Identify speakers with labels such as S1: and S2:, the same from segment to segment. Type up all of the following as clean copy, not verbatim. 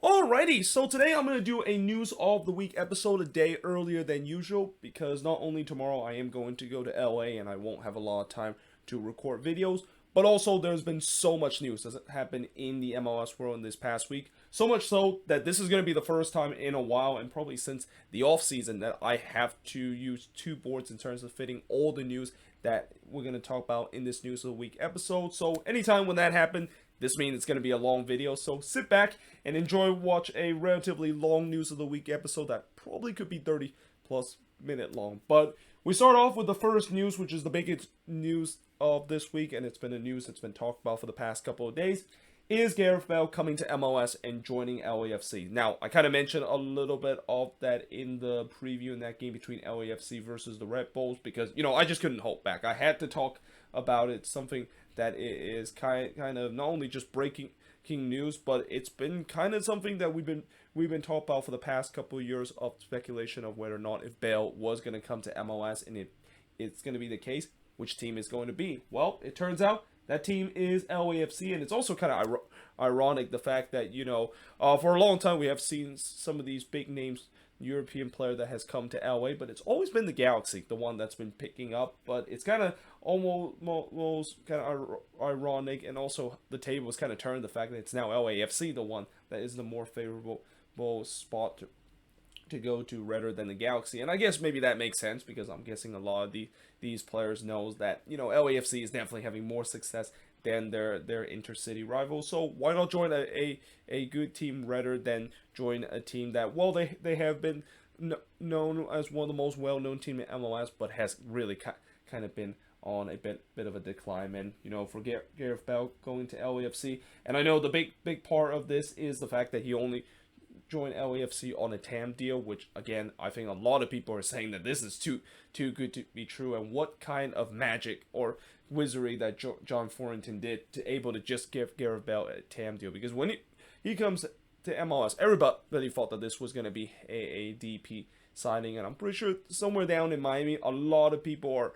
S1: Alrighty, so today I'm going to do a News of the Week episode a day earlier than usual because not only tomorrow I am going to go to LA and I won't have a lot of time to record videos, but also there's been so much news that's happened in the MLS world in this past week. So much so that this is going to be the first time in a while and probably since the offseason that I have to use two boards in terms of fitting all the news that we're going to talk about in this News of the Week episode. So anytime when that happens, this means it's going to be a long video, so sit back and watch a relatively long News of the Week episode that probably could be 30 plus minute long. But we start off with the first news, which is the biggest news of this week, and it's been a news that's been talked about for the past couple of days, is Gareth Bale coming to MLS and joining LAFC. Now, I kind of mentioned a little bit of that in the preview in that game between LAFC versus the Red Bulls because, I just couldn't hold back. I had to talk about it, something that is kind of not only just breaking news, but it's been kind of something that we've been talking about for the past couple of years of speculation of whether or not if Bale was going to come to MLS and it's going to be the case, which team is going to be. Well, it turns out that team is LAFC, and it's also kind of ironic the fact that, for a long time we have seen some of these big names European player that has come to LA, but it's always been the Galaxy, the one that's been picking up. But it's kind of almost kind of ironic, and also the table is kind of turned the fact that it's now LAFC, the one that is the more favorable spot to go to rather than the Galaxy. And I guess maybe that makes sense because I'm guessing a lot of these players knows that LAFC is definitely having more success than their intercity rivals. So why not join a good team rather than join a team that, well, they have been known as one of the most well-known team in MLS, but has really kind of been on a bit of a decline. And for Gareth Bale going to LAFC, and I know the big part of this is the fact that he only joined LAFC on a TAM deal, which again I think a lot of people are saying that this is too good to be true. And what kind of magic or wizardry that John Thornton did to able to just give Gareth Bale a TAM deal, because when he comes to MLS, everybody thought that this was going to be a DP signing, and I'm pretty sure somewhere down in Miami, a lot of people or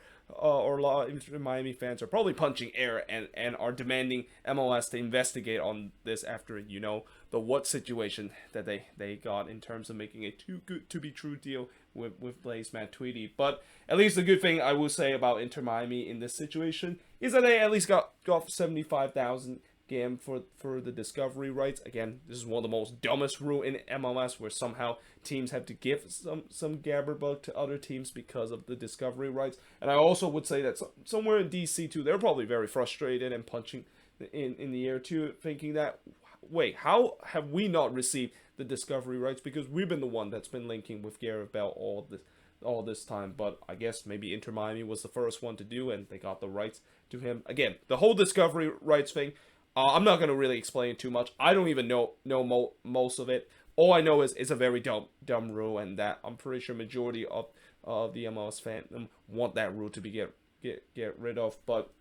S1: a lot of Miami fans are probably punching air and are demanding MLS to investigate on this after the what situation that they got in terms of making a too good to be true deal with Blaise Matuidi. But at least the good thing I will say about Inter Miami in this situation is that they at least got 75,000 game for the discovery rights. Again, this is one of the most dumbest rule in MLS, where somehow teams have to give some Gabber to other teams because of the discovery rights. And I also would say that somewhere in DC too, they're probably very frustrated and punching in the air too, thinking that, wait, how have we not received the discovery rights? Because we've been the one that's been linking with Gareth Bale all this time. But I guess maybe Inter Miami was the first one to do, and they got the rights to him. Again, the whole discovery rights thing, I'm not going to really explain too much. I don't even know most of it. All I know is it's a very dumb rule, and that I'm pretty sure majority of the MLS fandom want that rule to be get rid of. But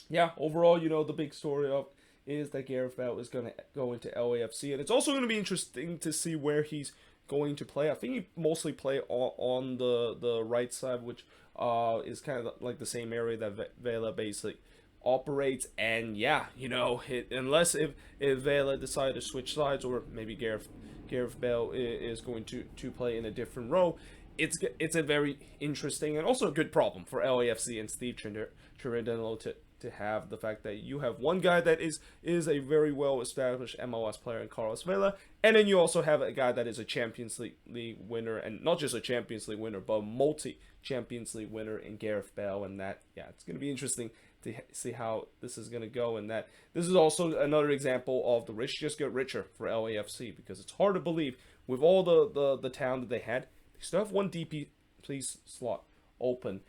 S1: yeah, overall, the big story is that Gareth Bale is going to go into LAFC, and it's also going to be interesting to see where he's going to play. I think he mostly play on the right side, which is kind of like the same area that Vela basically operates. And yeah, unless if Vela decided to switch sides, or maybe Gareth Bale is going to play in a different role, it's a very interesting and also a good problem for LAFC and Steve Cherundolo to have, the fact that you have one guy that is a very well established MLS player in Carlos Vela, and then you also have a guy that is a Champions League winner, and not just a Champions League winner, but a multi-Champions League winner in Gareth Bale. And that, yeah, it's going to be interesting to see how this is going to go, and that this is also another example of the rich just get richer for LAFC, because it's hard to believe with all the talent that they had, they still have one DP slot open.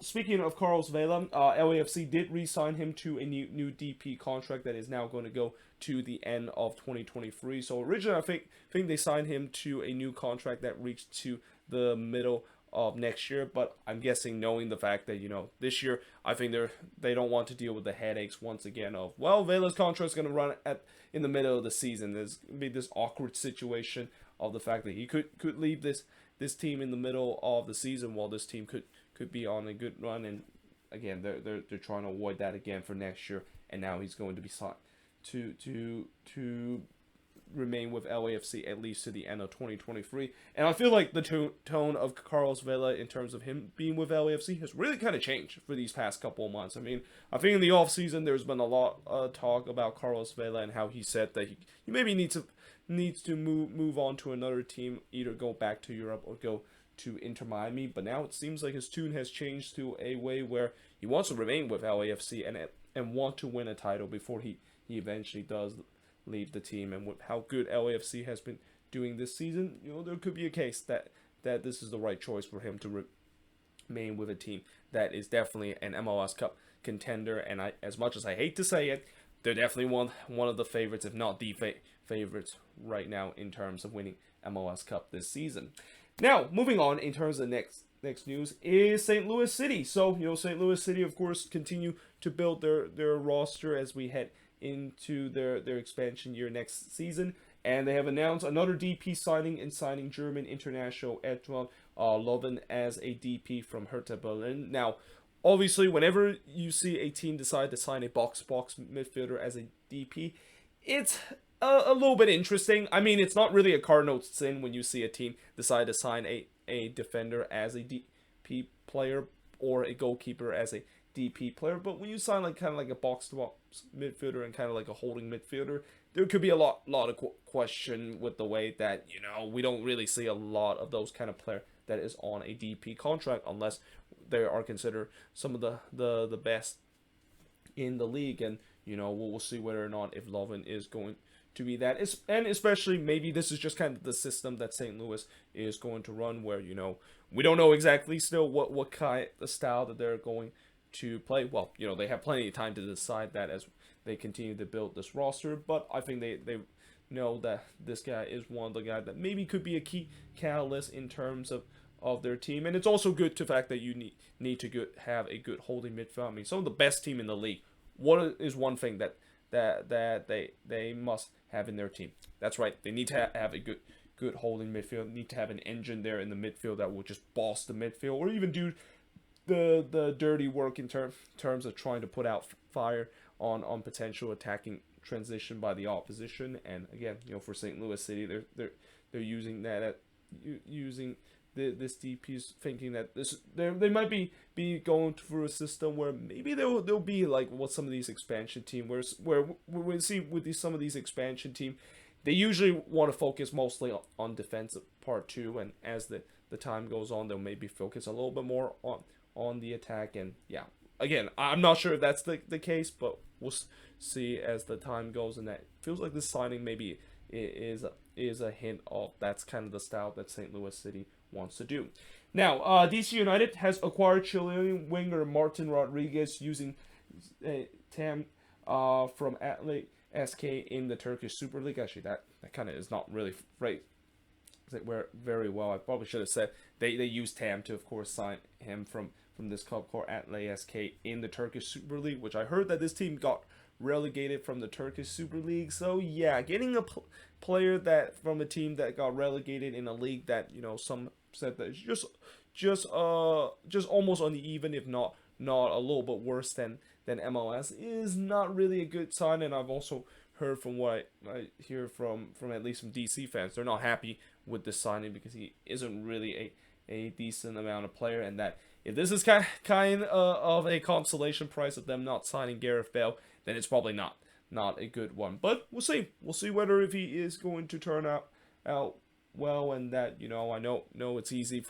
S1: Speaking of Carlos Vela, LAFC did re-sign him to a new DP contract that is now going to go to the end of 2023. So originally, I think they signed him to a new contract that reached to the middle of next year, but I'm guessing, knowing the fact that this year, I think they don't want to deal with the headaches once again of, well, Vela's contract is going to run in the middle of the season. There's going to be this awkward situation of the fact that he could leave this team in the middle of the season while this team could be on a good run. And again, they're trying to avoid that again for next year, and now he's going to be signed to remain with LAFC at least to the end of 2023. And I feel like the tone of Carlos Vela in terms of him being with LAFC has really kind of changed for these past couple of months. I mean, I think in the offseason there's been a lot of talk about Carlos Vela and how he said that he maybe needs to move on to another team, either go back to Europe or go to Inter Miami. But now it seems like his tune has changed to a way where he wants to remain with LAFC and want to win a title before he eventually does leave the team. And with how good LAFC has been doing this season, there could be a case that this is the right choice for him to remain with a team that is definitely an MLS Cup contender. And as much as I hate to say it, they're definitely one of the favorites, if not the favorites right now in terms of winning MLS Cup this season. Now, moving on in terms of next news is St. Louis City. So, St. Louis City, of course, continue to build their roster as we head into their expansion year next season. And they have announced another DP signing and signing German international Edouard Löwen as a DP from Hertha Berlin. Now, obviously, whenever you see a team decide to sign a box-to-box midfielder as a DP, it's a little bit interesting. I mean, it's not really a cardinal sin when you see a team decide to sign a defender as a DP player or a goalkeeper as a DP player. But when you sign kind of like a box-to-box midfielder and kind of like a holding midfielder, there could be a lot of question with the way that, we don't really see a lot of those kind of player that is on a DP contract unless they are considered some of the best in the league. And, we'll see whether or not if Löwen is going to be that. And especially maybe this is just kind of the system that St. Louis is going to run where, we don't know exactly still what kind of style that they're going to play. Well, they have plenty of time to decide that as they continue to build this roster, but I think they know that this guy is one of the guys that maybe could be a key catalyst in terms of their team. And it's also good to the fact that you need to have a good holding midfield. I mean, some of the best team in the league, what is one thing that they must have in their team? That's right, they need to have a good holding midfield, need to have an engine there in the midfield that will just boss the midfield or even do the dirty work in terms of trying to put out fire on potential attacking transition by the opposition. And again, for St. Louis City, they're using that using this DP's thinking that they might be going through a system where maybe they'll be like what some of these expansion team where we see with some of these expansion team, they usually want to focus mostly on defensive part too, and as the time goes on, they'll maybe focus a little bit more on the attack. And yeah, again, I'm not sure if that's the case, but we'll see as the time goes. And that feels like this signing maybe is a hint of that's kind of the style that St. Louis City wants to do. Now, DC United has acquired Chilean winger Martin Rodriguez using TAM from Audi SK in the Turkish Super League. Actually, that kind of is not really phrased very well. I probably should have said they used TAM to, of course, sign him from this club called Audi SK in the Turkish Super League, which I heard that this team got relegated from the Turkish Super League. So yeah, getting a player that from a team that got relegated in a league that some said that is just almost uneven, if not a little bit worse than MLS, is not really a good sign. And I've also heard from what I hear from at least some DC fans, they're not happy with this signing because he isn't really a decent amount of player, and that if this is kind of a consolation price of them not signing Gareth Bale, then it's probably not a good one. But we'll see. We'll see whether if he is going to turn out well, and that I know it's easy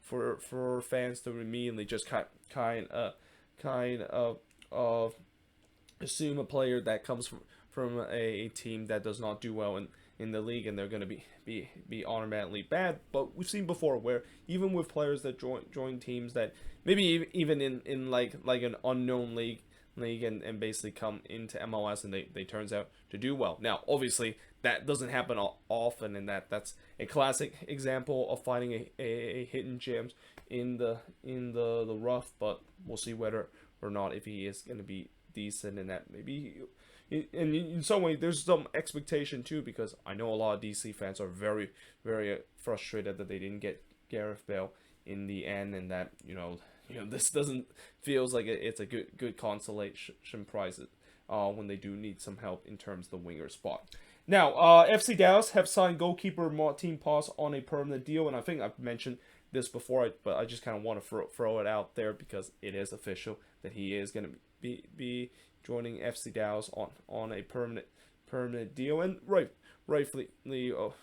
S1: for fans to immediately just kind of assume a player that comes from a team that does not do well in the league and they're going to be automatically bad. But we've seen before where even with players that join teams that maybe even in like an unknown league and basically come into MLS and they turns out to do well. Now, obviously, that doesn't happen often, and that's a classic example of finding a hidden gems in the rough. But we'll see whether or not if he is going to be decent, and that maybe. And in some way, there's some expectation too, because I know a lot of DC fans are very, very frustrated that they didn't get Gareth Bale in the end, and that this doesn't feels like it's a good consolation prize when they do need some help in terms of the winger spot. Now, FC Dallas have signed goalkeeper Martin Paz on a permanent deal, and I think I've mentioned this before, but I just kind of want to throw it out there because it is official that he is going to be joining FC Dallas on a permanent deal, and rightfully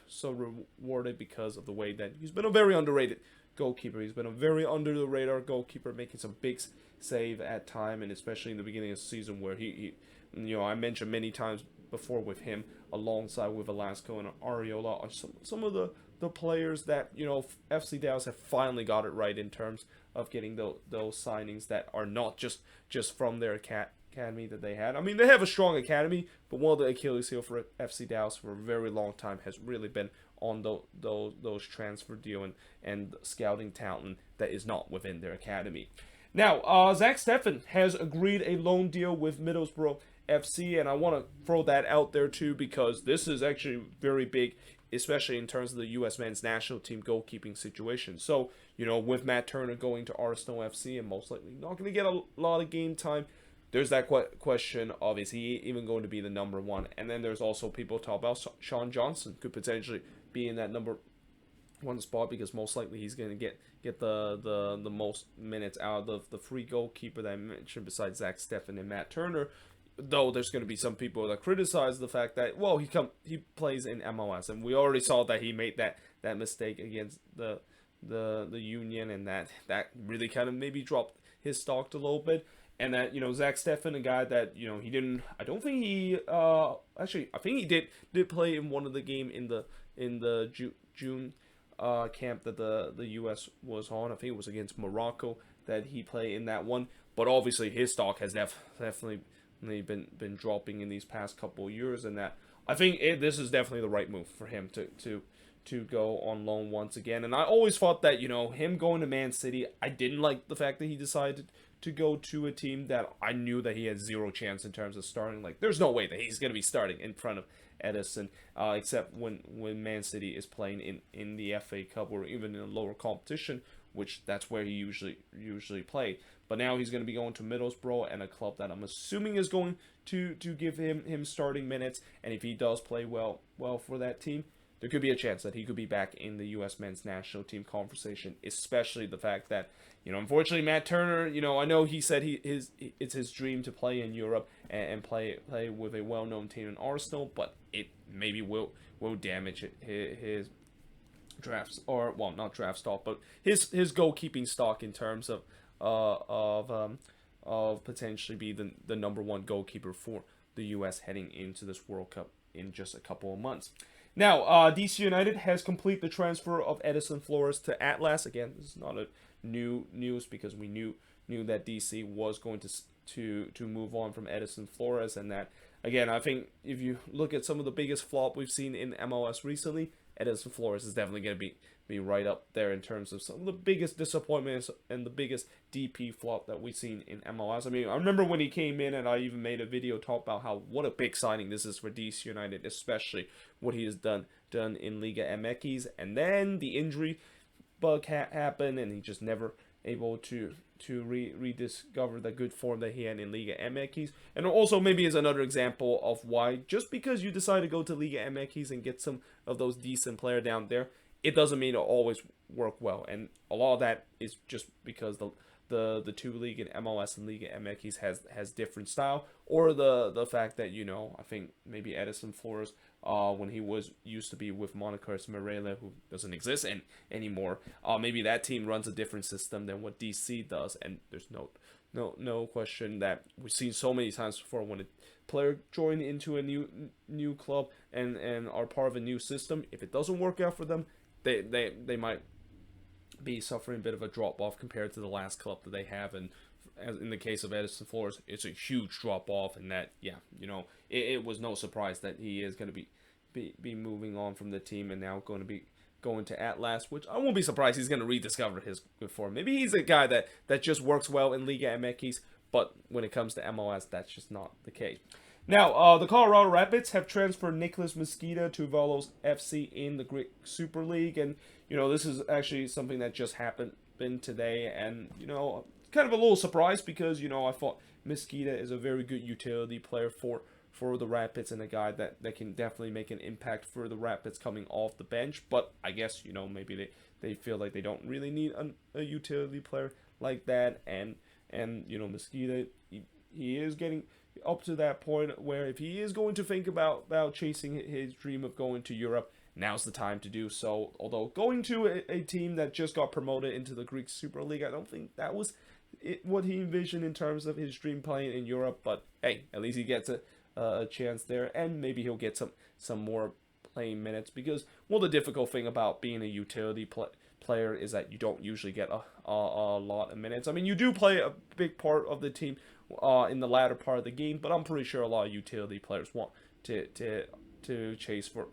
S1: so rewarded because of the way that he's been a very underrated goalkeeper. He's been a very under the radar goalkeeper, making some big save at time, and especially in the beginning of the season where he I mentioned many times before with him alongside with Velasco and Ariola are some of the players that FC Dallas have finally got it right in terms of getting those signings that are not just from their academy that they had. I mean, they have a strong academy, but one of the Achilles heel for FC Dallas for a very long time has really been on those transfer deal and scouting talent that is not within their academy. Now, Zack Steffen has agreed a loan deal with Middlesbrough FC, and I want to throw that out there too because this is actually very big, especially in terms of the U.S. men's national team goalkeeping situation. So, with Matt Turner going to Arsenal FC and most likely not going to get a lot of game time, there's that question of, is he even going to be the number one? And then there's also people talk about Sean Johnson could potentially be in that number one spot because most likely he's going to get the most minutes out of the free goalkeeper that I mentioned besides Zack Steffen and Matt Turner. Though there's going to be some people that criticize the fact that, well, he plays in MLS, and we already saw that he made that mistake against the Union, and that really kind of maybe dropped his stock a little bit. And that, Zack Steffen, a guy that, he didn't, I don't think he, actually, I think he did play in one of the game in the June camp that the U.S. was on. I think it was against Morocco that he played in that one. But obviously his stock has definitely been dropping in these past couple of years, and that I think this is definitely the right move for him to go on loan once again. And I always thought that him going to Man City, I didn't like the fact that he decided to go to a team that I knew that he had zero chance in terms of starting. Like, there's no way that he's going to be starting in front of Edison, except when Man City is playing in the FA Cup or even in a lower competition, which that's where he usually played. But now he's going to be going to Middlesbrough, and a club that I'm assuming is going to give him starting minutes. And if he does play well for that team, there could be a chance that he could be back in the U.S. men's national team conversation, especially the fact that, unfortunately Matt Turner, I know he said it's his dream to play in Europe and play with a well-known team in Arsenal, but it maybe will damage his drafts, or, well, not draft stock, but his goalkeeping stock in terms of potentially be the number one goalkeeper for the U.S. heading into this World Cup in just a couple of months. Now, DC United has completed the transfer of Edison Flores to Atlas. Again, this is not a new news because we knew that DC was going to move on from Edison Flores, and that, again, I think if you look at some of the biggest flop we've seen in MLS recently, Edison Flores is definitely going to be right up there in terms of some of the biggest disappointments and the biggest DP flop that we've seen in MLS. I mean, I remember when he came in, and I even made a video talk about what a big signing this is for DC United, especially what he has done in Liga MX, and then the injury bug happened, and he just never able to rediscover the good form that he had in Liga MX. And also maybe is another example of why, just because you decide to go to Liga MX and get some of those decent players down there, it doesn't mean it'll always work well. And a lot of that is just because the two league in MLS and Liga MX has different style, or the fact that, I think maybe Edison Flores, when he used to be with Monaco Esmeralda, who doesn't exist anymore, maybe that team runs a different system than what DC does, and there's no question that we've seen so many times before when a player join into a new club and are part of a new system. If it doesn't work out for them, they might be suffering a bit of a drop off compared to the last club that they have, and as in the case of Edison Flores, it's a huge drop off, and that it was no surprise that he is going to be moving on from the team and now going to be going to Atlas, which I won't be surprised he's going to rediscover his good form. Maybe he's a guy that just works well in Liga MX, but when it comes to MLS, that's just not the case. Now, the Colorado Rapids have transferred Nicholas Mosqueda to Volos FC in the Greek Super League, and this is actually something that just happened today, and kind of a little surprise because I thought Mosqueda is a very good utility player for for the Rapids and a guy that can definitely make an impact for the Rapids coming off the bench. But I guess, maybe they feel like they don't really need a utility player like that. And Mosqueda, he is getting up to that point where if he is going to think about chasing his dream of going to Europe, now's the time to do so. Although going to a team that just got promoted into the Greek Super League, I don't think that was what he envisioned in terms of his dream playing in Europe. But hey, at least he gets a chance there, and maybe he'll get some more playing minutes, because the difficult thing about being a utility player is that you don't usually get a lot of minutes. I mean, you do play a big part of the team in the latter part of the game, but I'm pretty sure a lot of utility players want to chase for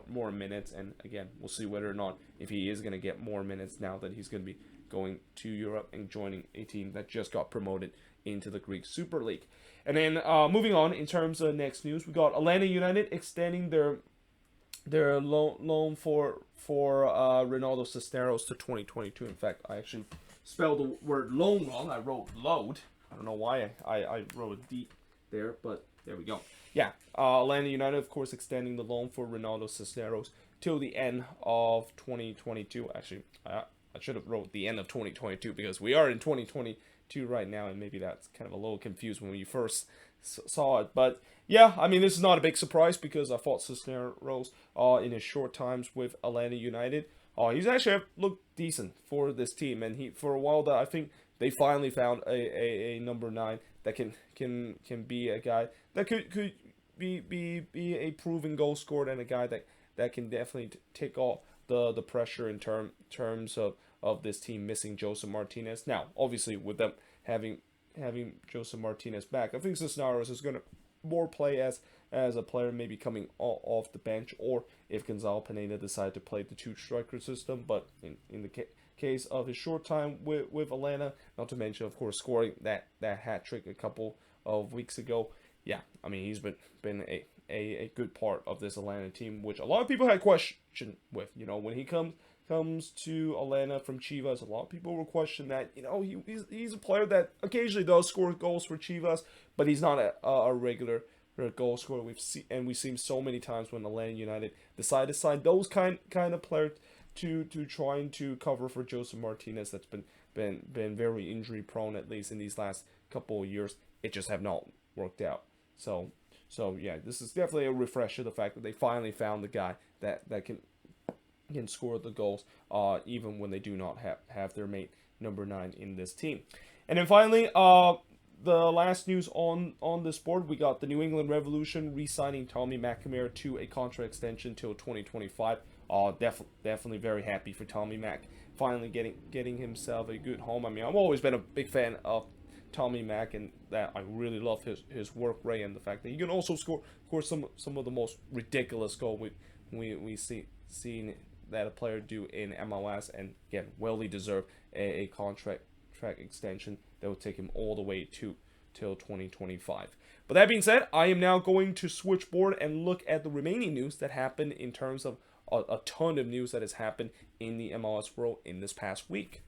S1: more minutes. And again, we'll see whether or not if he is going to get more minutes now that he's going to be going to Europe and joining a team that just got promoted into the Greek Super League. And then moving on, in terms of next news, we got Atlanta United extending their loan for Ronaldo Cisneros to 2022. In fact, I actually spelled the word loan wrong. I wrote load. I don't know why I wrote a D there, but there we go. Yeah, Atlanta United, of course, extending the loan for Ronaldo Cisneros till the end of 2022. Actually, I should have wrote the end of 2022, because we are in 2022 right now, and maybe that's kind of a little confused when you first saw it. But yeah, I mean, this is not a big surprise, because I thought Cisneros in his short times with Atlanta United, he's actually looked decent for this team, and for a while that I think they finally found a number 9 that can be a guy that could be a proven goal scorer, and a guy that can definitely take off the pressure in terms of this team missing Joseph Martinez. Now, obviously, with them having Joseph Martinez back, I think Cisneros is going to more play as a player, maybe coming off the bench, or if Gonzalo Pineda decide to play the 2-striker system. But in the case of his short time with Atlanta, not to mention, of course, scoring that hat trick a couple of weeks ago, yeah, I mean, he's been a good part of this Atlanta team, which a lot of people had question with. When he comes to Atlanta from Chivas, a lot of people were questioning that, he's a player that occasionally does score goals for Chivas, but he's not a regular goal scorer. We've seen so many times when Atlanta United decide to sign those kind of players to trying to cover for Joseph Martinez, that's been very injury prone, at least in these last couple of years. It just have not worked out. So yeah, this is definitely a refresher, the fact that they finally found the guy that can score the goals, even when they do not have their mate number 9 in this team. And then finally, the last news on this board, we got the New England Revolution re-signing Tommy McNamara to a contract extension till 2025. Definitely very happy for Tommy Mac finally getting himself a good home. I mean, I've always been a big fan of Tommy Mac, and that I really love his work rate, and the fact that he can also score, of course, some of the most ridiculous goals we seen that a player do in MLS, and again, well deserved a contract extension that will take him all the way till 2025. But that being said, I am now going to switch board and look at the remaining news that happened in terms of a ton of news that has happened in the MLS world in this past week.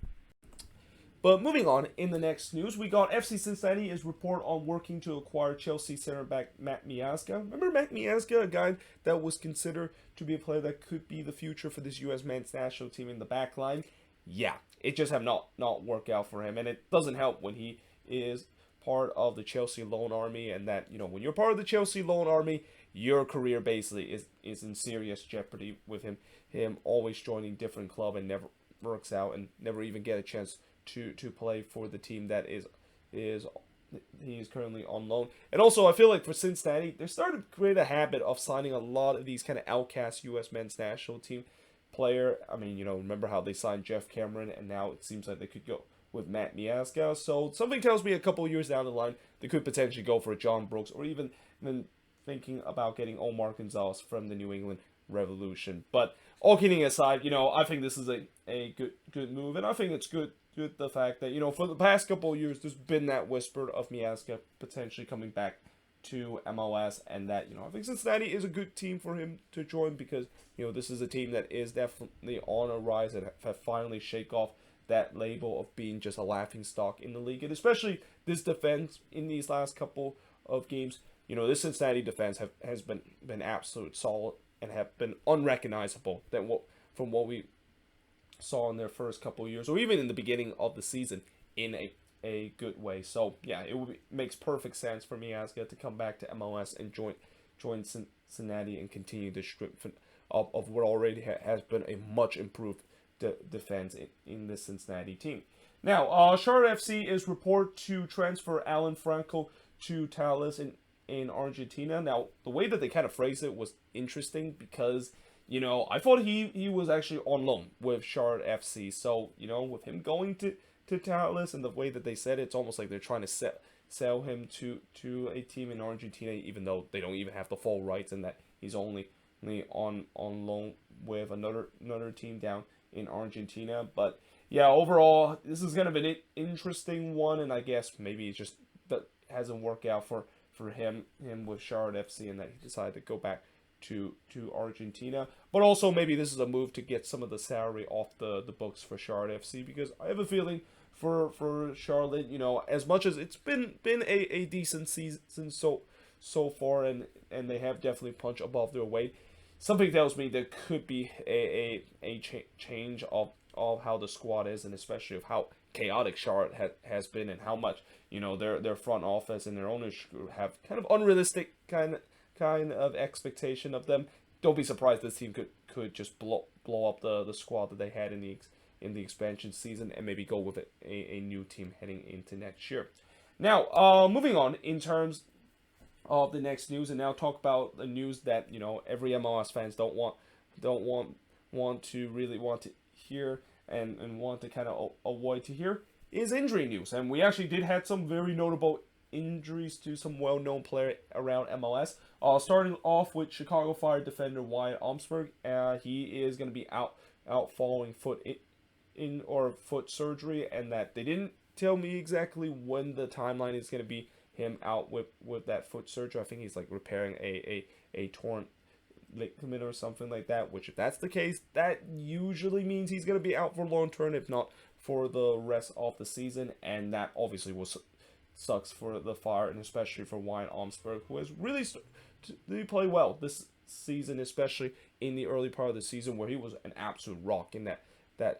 S1: But moving on, in the next news, we got FC Cincinnati is report on working to acquire Chelsea center back Matt Miazga. Remember Matt Miazga, a guy that was considered to be a player that could be the future for this U.S. men's national team in the back line? Yeah, it just have not worked out for him, and it doesn't help when he is part of the Chelsea loan army, and that, when you're part of the Chelsea loan army, your career basically is in serious jeopardy with him always joining different club and never works out and never even get a chance to play for the team that he is currently on loan. And also, I feel like for Cincinnati, they're starting to create a habit of signing a lot of these kind of outcast U.S. men's national team player. I mean, remember how they signed Jeff Cameron, and now it seems like they could go with Matt Miazga. So something tells me a couple of years down the line, they could potentially go for John Brooks, or even thinking about getting Omar Gonzalez from the New England Revolution. But all kidding aside, I think this is a good move, and I think it's good the fact that, for the past couple of years, there's been that whisper of Miazga potentially coming back to MLS, and that, I think Cincinnati is a good team for him to join, because, this is a team that is definitely on a rise and have finally shake off that label of being just a laughing stock in the league. And especially this defense in these last couple of games, this Cincinnati defense has been absolute solid and have been unrecognizable from what we saw in their first couple of years, or even in the beginning of the season, in a good way. So yeah, makes perfect sense for Miazga to come back to MLS and join Cincinnati and continue the strength of what already has been a much improved defense in the Cincinnati team. Now, Charlotte FC is reported to transfer Alan Franco to Talles in Argentina. Now, the way that they kind of phrased it was interesting because, I thought he was actually on loan with Charlotte FC. So, with him going to Talles and the way that they said it, it's almost like they're trying to sell him to a team in Argentina, even though they don't even have the full rights and that he's only on loan with another team down in Argentina. But yeah, overall, this is kind of an interesting one, and I guess maybe it just that hasn't worked out for him with Charlotte FC, and that he decided to go back to Argentina. But also maybe this is a move to get some of the salary off the books for Charlotte FC, because I have a feeling for Charlotte, as much as it's been a decent season so far, and they have definitely punched above their weight, something tells me there could be a change of how the squad is, and especially of how chaotic Charlotte has been, and how much their front office and their owners have kind of unrealistic kind of expectation of them. Don't be surprised this team could just blow up the squad that they had in the expansion season, and maybe go with a new team heading into next year. Now, moving on in terms of the next news, and now talk about the news that every MLS fans don't want to hear and want to kind of avoid to hear, is injury news. And we actually did have some very notable injuries to some well-known players around MLS. Starting off with Chicago Fire defender Wyatt Omsberg. He is going to be out following foot surgery, and that they didn't tell me exactly when the timeline is going to be him out with that foot surgery. I think he's like repairing a torn ligament or something like that, which if that's the case, that usually means he's going to be out for long term, if not for the rest of the season, and that obviously sucks for the Fire, and especially for Wyatt Omsberg, who has really play well this season, especially in the early part of the season where he was an absolute rock in that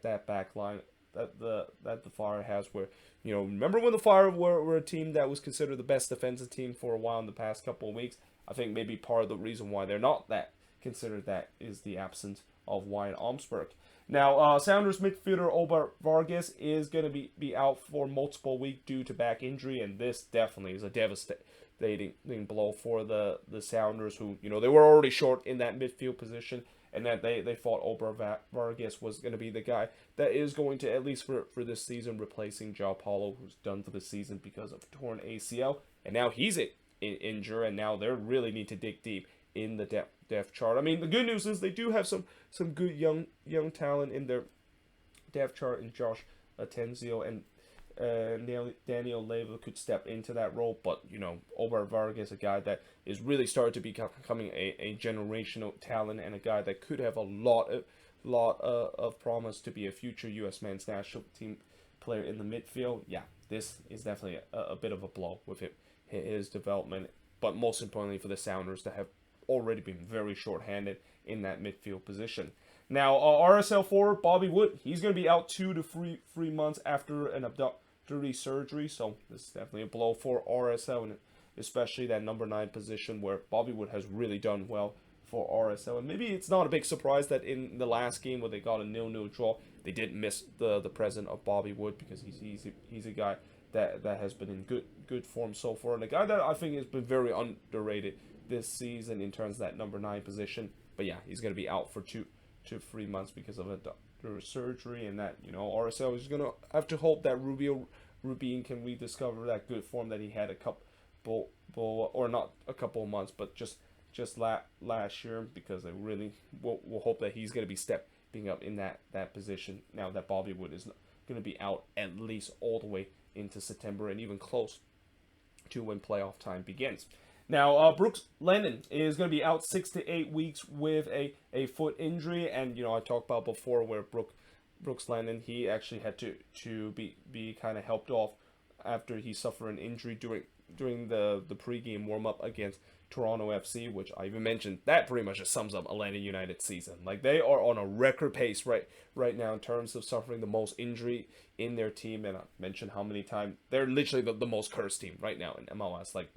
S1: back line that the Fire has, where remember when the Fire were a team that was considered the best defensive team for a while in the past couple of weeks. I think maybe part of the reason why they're not that considered that is the absence of Wyatt Omsberg. Now, Sounders midfielder Ober Vargas is going to be out for multiple weeks due to back injury, and this definitely is a devastating blow for the Sounders, who they were already short in that midfield position, and that they thought Ober Vargas was going to be the guy that is going to, at least for this season, replacing João Paulo, who's done for the season because of torn ACL, and now he's injured, and now they really need to dig deep in the depth chart. I mean, the good news is they do have some good young talent in their depth chart, in Josh Atenzio and Daniel Leva could step into that role, but Ober Vargas, a guy that is really started to becoming a generational talent, and a guy that could have a lot of promise to be a future U.S. men's national team player in the midfield. Yeah, this is definitely a bit of a blow with his development, but most importantly for the Sounders that have already been very short-handed in that midfield position. Now, RSL forward Bobby Wood, he's going to be out 2 to 3 months after an abductory surgery, so this is definitely a blow for RSL, and especially that number 9 position where Bobby Wood has really done well for RSL. And maybe it's not a big surprise that in the last game where they got a 0-0 draw, they didn't miss the presence of Bobby Wood, because he's a guy that has been in good form so far, and a guy that I think has been very underrated this season in terms of that number 9 position. But yeah, he's going to be out for 2 to 3 months because of a surgery, and that RSL is going to have to hope that Rubin can rediscover that good form that he had a couple, or not a couple of months, but just last year, because they really will hope that he's going to be stepping up in that position now that Bobby Wood is going to be out at least all the way into September, and even close to when playoff time begins. Now, Brooks Lennon is going to be out 6 to 8 weeks with a foot injury, and I talked about before where Brooks Lennon, he actually had to be kind of helped off after he suffered an injury during the pregame warm up against Toronto FC, which I even mentioned, that pretty much just sums up Atlanta United's season. Like, they are on a record pace right now in terms of suffering the most injury in their team, and I mentioned how many times they're literally the most cursed team right now in MLS. Like,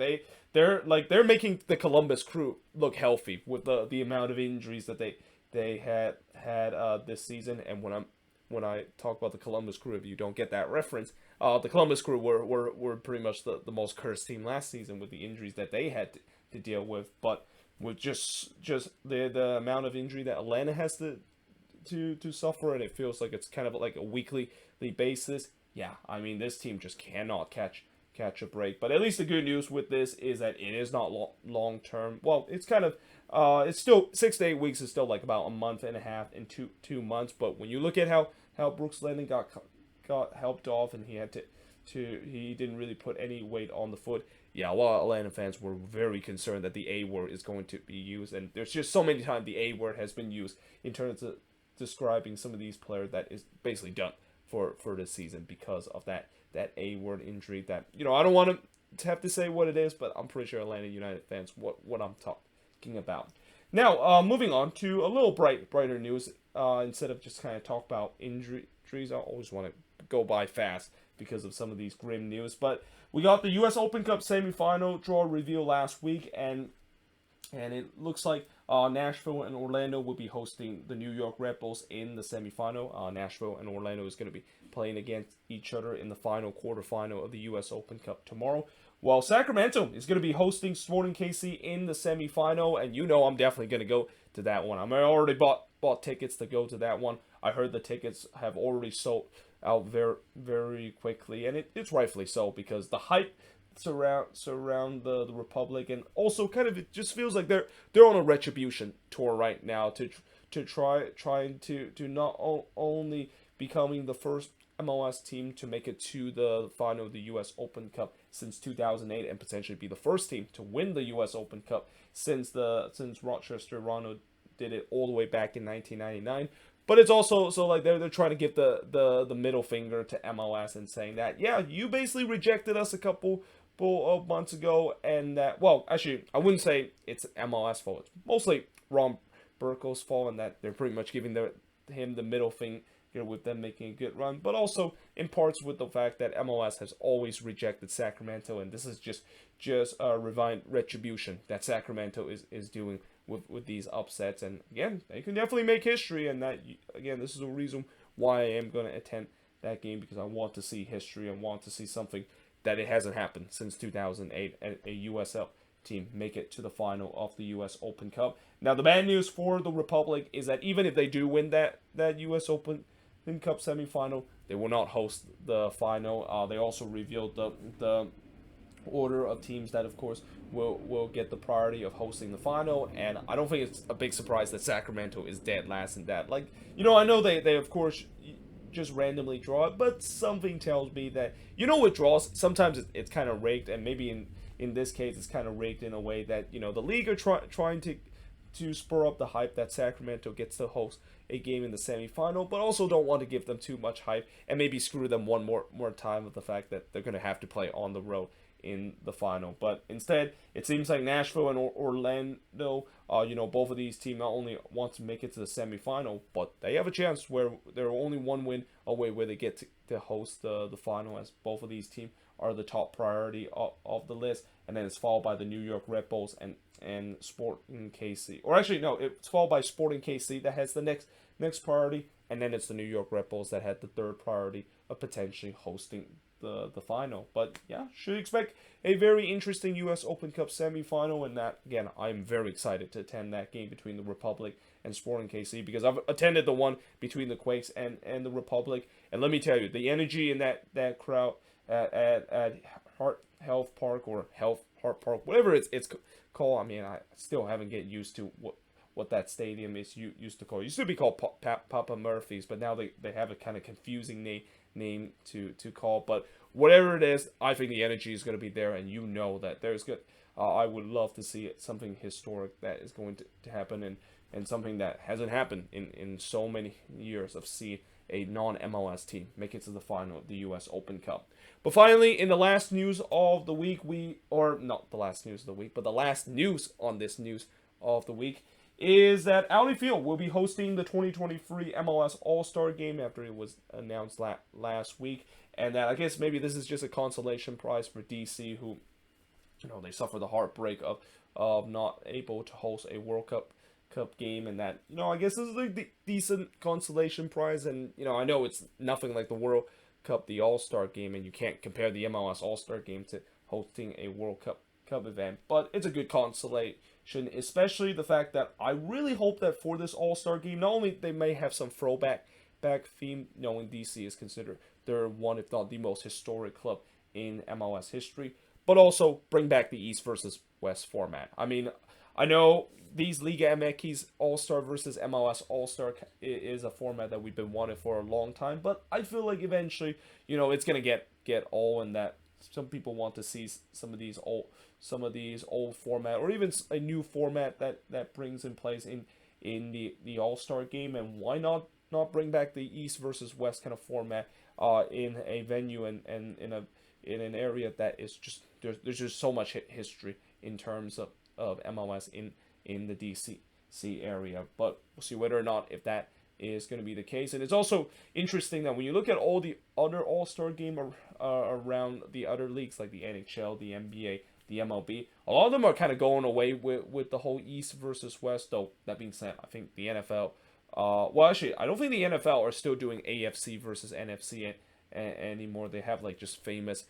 S1: they're making the Columbus Crew look healthy with the amount of injuries that they had this season. And when I talk about the Columbus Crew, if you don't get that reference, the Columbus Crew were pretty much the most cursed team last season with the injuries that they had to deal with. But with just the amount of injury that Atlanta has to suffer, and it feels like it's kind of like a weekly basis. Yeah, I mean, this team just cannot catch a break. But at least the good news with this is that it is not long term. Well, it's kind of it's still 6 to 8 weeks is still like about a month and a half and two months. But when you look at how Brooks Lennon got helped off, and he had to he didn't really put any weight on the foot. Yeah, a lot of Atlanta fans were very concerned that the A word is going to be used, and there's just so many times the A word has been used in terms of describing some of these players that is basically done for this season because of that A word injury. That, you know, I don't want to have to say what it is, but I'm pretty sure Atlanta United fans what I'm talking about. Now, moving on to a little brighter news. Instead of just kind of talk about injuries, I always want to go by fast because of some of these grim news. But we got the U.S. Open Cup semifinal draw reveal last week, and it looks like Nashville and Orlando will be hosting the New York Red Bulls in the semifinal. Nashville and Orlando is going to be playing against each other in the quarterfinal of the U.S. Open Cup tomorrow. Well, Sacramento is going to be hosting Sporting KC in the semifinal, and you know I'm definitely going to go to that one. I already bought tickets to go to that one. I heard the tickets have already sold out very quickly, and it's rightfully so, because the hype surround the Republic, and also kind of it just feels like they're on a retribution tour right now to trying to not only becoming the first MLS team to make it to the final of the U.S. Open Cup since 2008, and potentially be the first team to win the U.S. Open Cup since Rochester Rono did it all the way back in 1999. But it's also so like they're trying to give the middle finger to MLS and saying that, yeah, you basically rejected us a couple of months ago, and that, well, actually I wouldn't say it's MLS fault. It's mostly Ron Burkle's fault, and that they're pretty much giving him the middle finger with them making a good run, but also in parts with the fact that MLS has always rejected Sacramento, and this is just a retribution that Sacramento is doing with these upsets. And again, they can definitely make history, and that, again, this is a reason why I am going to attend that game, because I want to see history and want to see something that it hasn't happened since 2008, a USL team make it to the final of the U.S. Open Cup. Now, the bad news for the Republic is that even if they do win that U.S. Open Cup semifinal, they will not host the final. They also revealed the order of teams that, of course, will get the priority of hosting the final, and I don't think it's a big surprise that Sacramento is dead last in that. Like, you know, I know they of course just randomly draw it, but something tells me that, you know, with draws, sometimes it's kind of rigged, and maybe in this case it's kind of rigged in a way that, you know, the league are trying to spur up the hype that Sacramento gets to host a game in the semifinal, but also don't want to give them too much hype and maybe screw them one more time with the fact that they're going to have to play on the road in the final. But instead, it seems like Nashville and Orlando, you know, both of these teams not only want to make it to the semifinal, but they have a chance where they're only one win away where they get to host the final, as both of these teams are the top priority of the list. And then it's followed by the New York Red Bulls and Sporting KC. Or actually, no, it's followed by Sporting KC that has the next priority, and then it's the New York Red Bulls that had the third priority of potentially hosting the final. But yeah, should expect a very interesting U.S. Open Cup semifinal, and that, again, I'm very excited to attend that game between the Republic and Sporting KC, because I've attended the one between the Quakes and the Republic, and let me tell you, the energy in that crowd at Health Park or Hart Park, whatever it's called. I mean, I still haven't get used to what that stadium is used to call. It used to be called Papa Murphy's, but now they have a kind of confusing name to call. But whatever it is, I think the energy is going to be there, and you know that there's good. I would love to see something historic that is going to happen, and and something that hasn't happened in so many years of seeing a non-MLS team make it to the final of the U.S. Open Cup. But finally, in the last news of the week, or not the last news of the week, but the last news on this news of the week is that Audi Field will be hosting the 2023 MLS All-Star Game after it was announced last week. And that I guess maybe this is just a consolation prize for DC, who, they suffer the heartbreak of not able to host a World Cup game, and that, I guess this is a decent consolation prize. And, I know it's nothing like the World Cup, the All-Star Game, and you can't compare the MLS All-Star Game to hosting a World Cup event, but it's a good consolation, especially the fact that I really hope that for this All-Star Game, not only they may have some throwback theme, knowing DC is considered they're one, if not the most historic club in MLS history, but also bring back the East versus West format. I mean, I know these Liga MX All-Star versus MLS All-Star is a format that we've been wanting for a long time, but I feel like eventually, it's gonna get old, and that some people want to see some of these old format, or even a new format that brings in place in the All-Star Game. And why not bring back the East versus West kind of format in a venue and in an area that is just there's just so much history in terms of MLS in the DC area. But we'll see whether or not if that is going to be the case. And it's also interesting that when you look at all the other All-Star Game around the other leagues, like the NHL, the NBA, the MLB, a lot of them are kind of going away with the whole East versus West. Though that being said, I think the NFL, well, actually, I don't think the NFL are still doing AFC versus NFC anymore. They have like just famous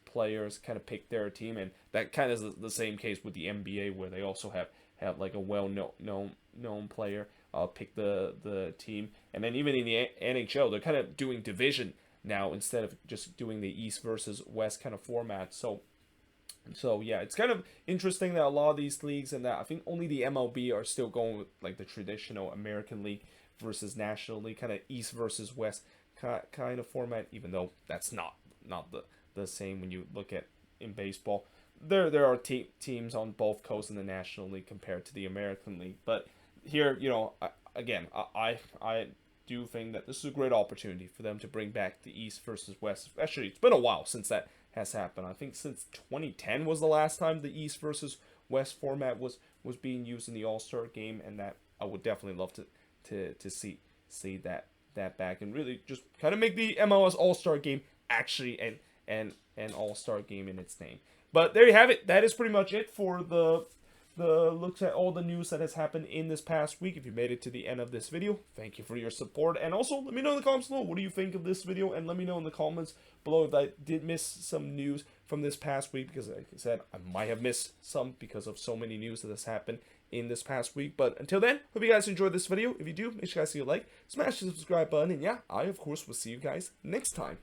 S1: players kind of pick their team, and that kind of is the same case with the NBA, where they also have like a well-known player pick the team. And then even in the NHL, they're kind of doing division now instead of just doing the East versus West kind of format. So yeah, it's kind of interesting that a lot of these leagues, and that I think only the MLB are still going with like the traditional American League versus National League kind of East versus West kind of format, even though that's not the same when you look at in baseball. There are teams on both coasts in the National League compared to the American League. But here, I do think that this is a great opportunity for them to bring back the East versus West. Especially, it's been a while since that has happened. I think since 2010 was the last time the East versus West format was being used in the All-Star Game, and that I would definitely love to see that back, and really just kind of make the MLS All-Star Game actually an All-Star Game in its name. But there you have it. That is pretty much it for the looks at all the news that has happened in this past week. If you made it to the end of this video, thank you for your support. And also, let me know in the comments below, what do you think of this video? And let me know in the comments below if I did miss some news from this past week, because like I said, I might have missed some because of so many news that has happened in this past week. But until then, hope you guys enjoyed this video. If you do, make sure you guys see a like, smash the subscribe button, and yeah, I of course will see you guys next time.